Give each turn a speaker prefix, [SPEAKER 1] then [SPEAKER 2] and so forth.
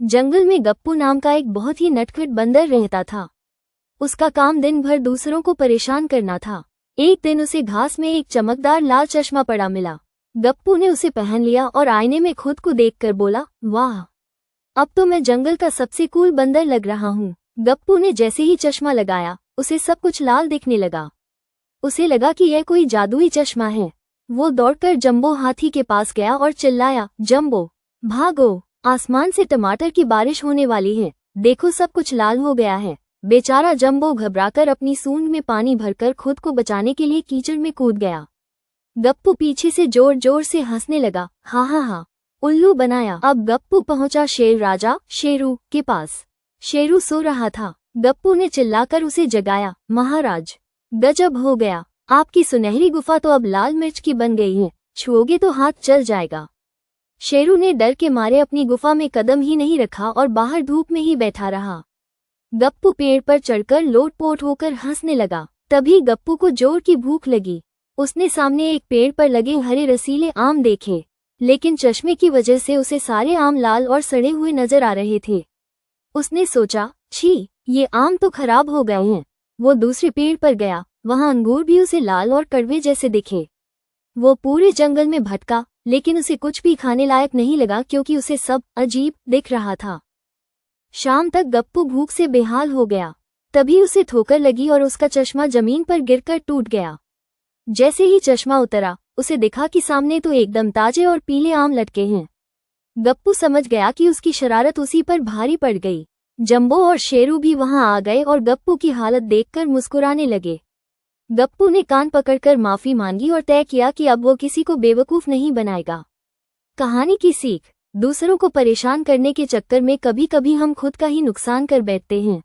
[SPEAKER 1] जंगल में गप्पू नाम का एक बहुत ही नटखट बंदर रहता था। उसका काम दिन भर दूसरों को परेशान करना था। एक दिन उसे घास में एक चमकदार लाल चश्मा पड़ा मिला। गप्पू ने उसे पहन लिया और आईने में खुद को देखकर बोला, वाह, अब तो मैं जंगल का सबसे कूल बंदर लग रहा हूँ। गप्पू ने जैसे ही चश्मा लगाया उसे सब कुछ लाल दिखने लगा। उसे लगा कि यह कोई जादुई चश्मा है। वो दौड़कर जंबो हाथी के पास गया और चिल्लाया, जंबो भागो, आसमान से टमाटर की बारिश होने वाली है, देखो सब कुछ लाल हो गया है। बेचारा जंबो घबराकर अपनी सूंड में पानी भरकर खुद को बचाने के लिए कीचड़ में कूद गया। गप्पू पीछे से जोर जोर से हंसने लगा, हा हा हा, उल्लू बनाया। अब गप्पू पहुंचा शेर राजा शेरू के पास। शेरू सो रहा था। गप्पू ने चिल्लाकर उसे जगाया, महाराज, गजब हो गया, आपकी सुनहरी गुफा तो अब लाल मिर्च की बन गई है, छुओगे तो हाथ जल जाएगा। शेरू ने डर के मारे अपनी गुफा में कदम ही नहीं रखा और बाहर धूप में ही बैठा रहा। गप्पू पेड़ पर चढ़कर लोटपोट होकर हंसने लगा। तभी गप्पू को जोर की भूख लगी। उसने सामने एक पेड़ पर लगे हरे रसीले आम देखे, लेकिन चश्मे की वजह से उसे सारे आम लाल और सड़े हुए नजर आ रहे थे। उसने सोचा, छी, ये आम तो खराब हो गए हैं। वो दूसरे पेड़ पर गया, वहां अंगूर भी उसे लाल और कड़वे जैसे दिखे। वो पूरे जंगल में भटका, लेकिन उसे कुछ भी खाने लायक नहीं लगा क्योंकि उसे सब अजीब दिख रहा था। शाम तक गप्पू भूख से बेहाल हो गया। तभी उसे ठोकर लगी और उसका चश्मा जमीन पर गिरकर टूट गया। जैसे ही चश्मा उतरा, उसे दिखा कि सामने तो एकदम ताजे और पीले आम लटके हैं। गप्पू समझ गया कि उसकी शरारत उसी पर भारी पड़ गई। जंबो और शेरू भी वहां आ गए और गप्पू की हालत देखकर मुस्कुराने लगे। गप्पू ने कान पकड़कर माफी मांगी और तय किया कि अब वो किसी को बेवकूफ नहीं बनाएगा। कहानी की सीख, दूसरों को परेशान करने के चक्कर में कभी कभी हम खुद का ही नुकसान कर बैठते हैं।